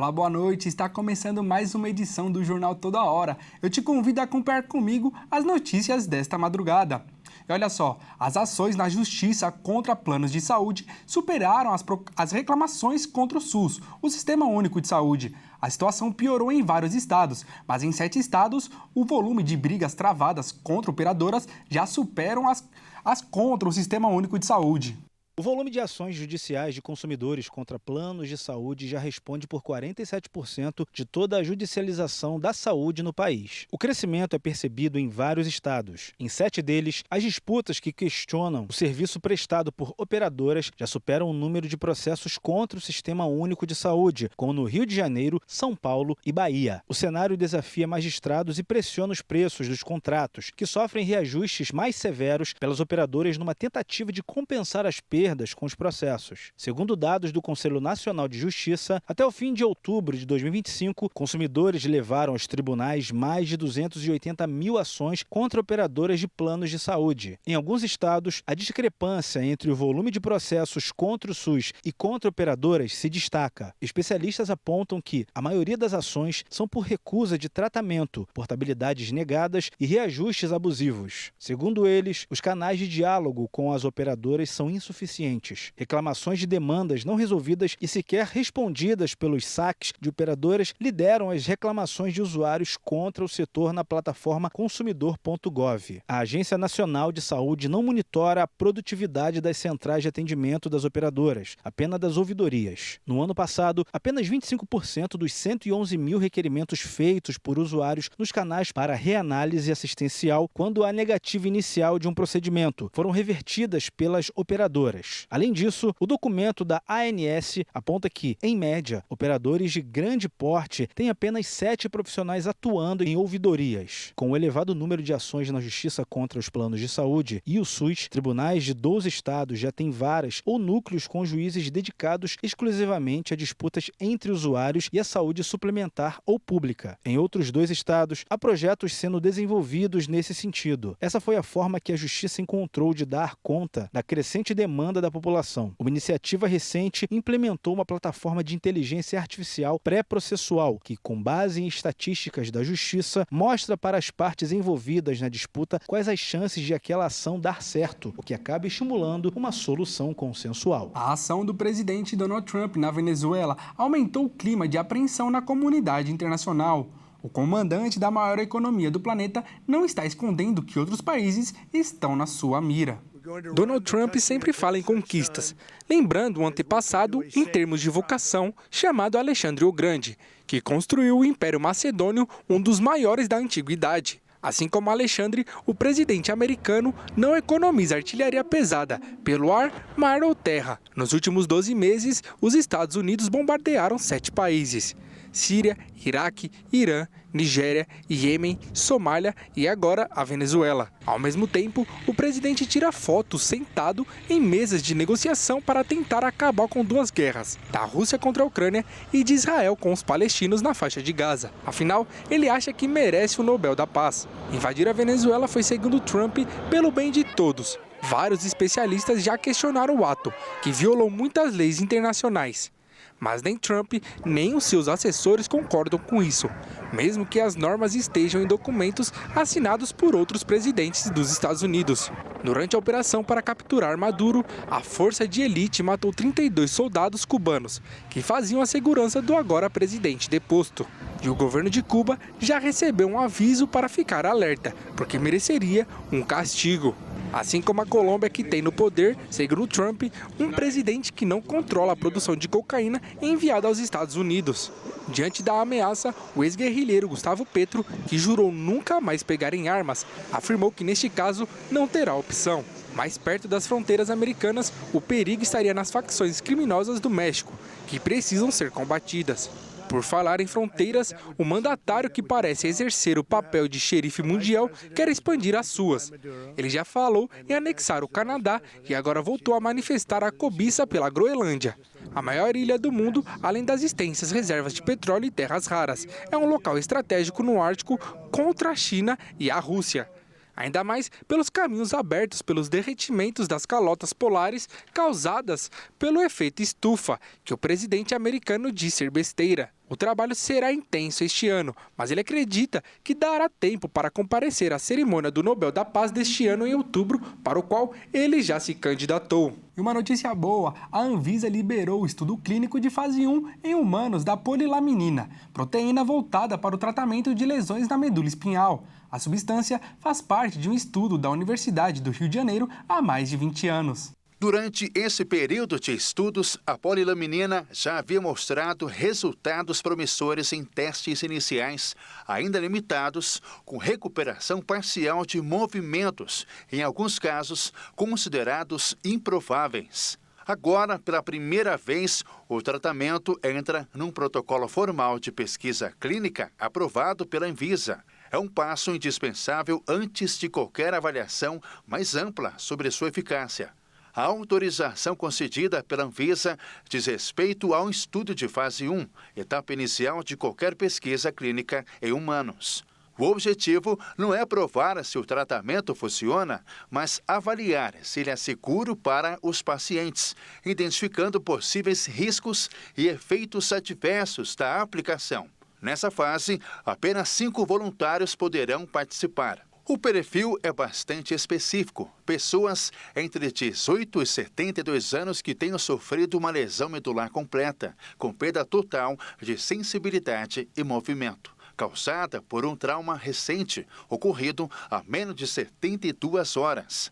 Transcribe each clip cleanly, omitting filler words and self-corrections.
Olá, boa noite. Está começando mais uma edição do Jornal Toda Hora. Eu te convido a acompanhar comigo as notícias desta madrugada. E olha só, as ações na justiça contra planos de saúde superaram as reclamações contra o SUS, o Sistema Único de Saúde. A situação piorou em vários estados, mas em 7 estados, o volume de brigas travadas contra operadoras já superam as contra o Sistema Único de Saúde. O volume de ações judiciais de consumidores contra planos de saúde já responde por 47% de toda a judicialização da saúde no país. O crescimento é percebido em vários estados. Em 7 deles, as disputas que questionam o serviço prestado por operadoras já superam o número de processos contra o Sistema Único de Saúde, como no Rio de Janeiro, São Paulo e Bahia. O cenário desafia magistrados e pressiona os preços dos contratos, que sofrem reajustes mais severos pelas operadoras numa tentativa de compensar as perdas com os processos. Segundo dados do Conselho Nacional de Justiça, até o fim de outubro de 2025, consumidores levaram aos tribunais mais de 280 mil ações contra operadoras de planos de saúde. Em alguns estados, a discrepância entre o volume de processos contra o SUS e contra operadoras se destaca. Especialistas apontam que a maioria das ações são por recusa de tratamento, portabilidades negadas e reajustes abusivos. Segundo eles, os canais de diálogo com as operadoras são insuficientes. Reclamações de demandas não resolvidas e sequer respondidas pelos saques de operadoras lideram as reclamações de usuários contra o setor na plataforma consumidor.gov. A Agência Nacional de Saúde não monitora a produtividade das centrais de atendimento das operadoras, apenas das ouvidorias. No ano passado, apenas 25% dos 111 mil requerimentos feitos por usuários nos canais para reanálise assistencial, quando há negativa inicial de um procedimento, foram revertidas pelas operadoras. Além disso, o documento da ANS aponta que, em média, operadores de grande porte têm apenas 7 profissionais atuando em ouvidorias. Com o elevado número de ações na justiça contra os planos de saúde e o SUS, tribunais de 12 estados já têm varas ou núcleos com juízes dedicados exclusivamente a disputas entre usuários e a saúde suplementar ou pública. Em outros 2 estados, há projetos sendo desenvolvidos nesse sentido. Essa foi a forma que a justiça encontrou de dar conta da crescente demanda da população. Uma iniciativa recente implementou uma plataforma de inteligência artificial pré-processual que, com base em estatísticas da justiça, mostra para as partes envolvidas na disputa quais as chances de aquela ação dar certo, o que acaba estimulando uma solução consensual. A ação do presidente Donald Trump na Venezuela aumentou o clima de apreensão na comunidade internacional. O comandante da maior economia do planeta não está escondendo que outros países estão na sua mira. Donald Trump sempre fala em conquistas, lembrando um antepassado em termos de vocação chamado Alexandre o Grande, que construiu o Império Macedônio, um dos maiores da antiguidade. Assim como Alexandre, o presidente americano não economiza artilharia pesada pelo ar, mar ou terra. Nos últimos 12 meses, os Estados Unidos bombardearam 7 países: Síria, Iraque, Irã, Nigéria, Iêmen, Somália e agora a Venezuela. Ao mesmo tempo, o presidente tira fotos sentado em mesas de negociação para tentar acabar com 2 guerras, da Rússia contra a Ucrânia e de Israel com os palestinos na faixa de Gaza. Afinal, ele acha que merece o Nobel da Paz. Invadir a Venezuela foi, segundo Trump, pelo bem de todos. Vários especialistas já questionaram o ato, que violou muitas leis internacionais. Mas nem Trump, nem os seus assessores concordam com isso, mesmo que as normas estejam em documentos assinados por outros presidentes dos Estados Unidos. Durante a operação para capturar Maduro, a força de elite matou 32 soldados cubanos, que faziam a segurança do agora presidente deposto. E o governo de Cuba já recebeu um aviso para ficar alerta, porque mereceria um castigo. Assim como a Colômbia, que tem no poder, segundo Trump, um presidente que não controla a produção de cocaína enviada aos Estados Unidos. Diante da ameaça, o ex-guerrilheiro Gustavo Petro, que jurou nunca mais pegar em armas, afirmou que neste caso não terá opção. Mais perto das fronteiras americanas, o perigo estaria nas facções criminosas do México, que precisam ser combatidas. Por falar em fronteiras, o mandatário, que parece exercer o papel de xerife mundial, quer expandir as suas. Ele já falou em anexar o Canadá e agora voltou a manifestar a cobiça pela Groenlândia. A maior ilha do mundo, além das extensas reservas de petróleo e terras raras, é um local estratégico no Ártico contra a China e a Rússia. Ainda mais pelos caminhos abertos pelos derretimentos das calotas polares causadas pelo efeito estufa, que o presidente americano diz ser besteira. O trabalho será intenso este ano, mas ele acredita que dará tempo para comparecer à cerimônia do Nobel da Paz deste ano em outubro, para o qual ele já se candidatou. E uma notícia boa, a Anvisa liberou o estudo clínico de fase 1 em humanos da polilaminina, proteína voltada para o tratamento de lesões na medula espinhal. A substância faz parte de um estudo da Universidade do Rio de Janeiro há mais de 20 anos. Durante esse período de estudos, a polilaminina já havia mostrado resultados promissores em testes iniciais, ainda limitados, com recuperação parcial de movimentos, em alguns casos considerados improváveis. Agora, pela primeira vez, o tratamento entra num protocolo formal de pesquisa clínica aprovado pela Anvisa. É um passo indispensável antes de qualquer avaliação mais ampla sobre sua eficácia. A autorização concedida pela Anvisa diz respeito a um estudo de fase 1, etapa inicial de qualquer pesquisa clínica em humanos. O objetivo não é provar se o tratamento funciona, mas avaliar se ele é seguro para os pacientes, identificando possíveis riscos e efeitos adversos da aplicação. Nessa fase, apenas 5 voluntários poderão participar. O perfil é bastante específico. Pessoas entre 18 e 72 anos que tenham sofrido uma lesão medular completa, com perda total de sensibilidade e movimento, causada por um trauma recente, ocorrido há menos de 72 horas.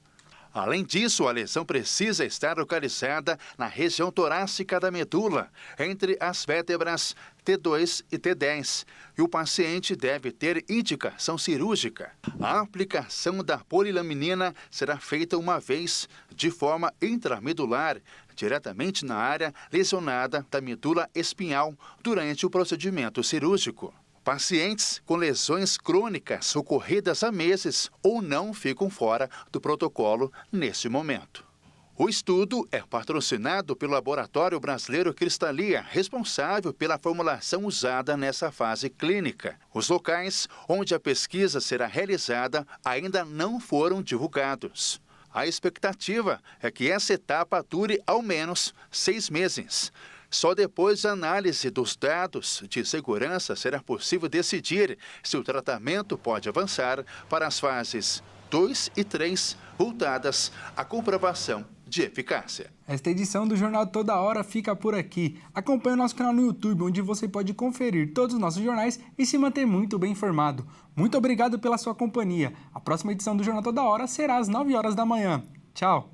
Além disso, a lesão precisa estar localizada na região torácica da medula, entre as vértebras T2 e T10, e o paciente deve ter indicação cirúrgica. A aplicação da polilaminina será feita uma vez, de forma intramedular, diretamente na área lesionada da medula espinhal, durante o procedimento cirúrgico. Pacientes com lesões crônicas ocorridas há meses ou não ficam fora do protocolo neste momento. O estudo é patrocinado pelo Laboratório Brasileiro Cristalia, responsável pela formulação usada nessa fase clínica. Os locais onde a pesquisa será realizada ainda não foram divulgados. A expectativa é que essa etapa dure ao menos 6 meses. Só depois da análise dos dados de segurança será possível decidir se o tratamento pode avançar para as fases 2 e 3, voltadas à comprovação de eficácia. Esta edição do Jornal Toda Hora fica por aqui. Acompanhe o nosso canal no YouTube, onde você pode conferir todos os nossos jornais e se manter muito bem informado. Muito obrigado pela sua companhia. A próxima edição do Jornal Toda Hora será às 9 horas da manhã. Tchau!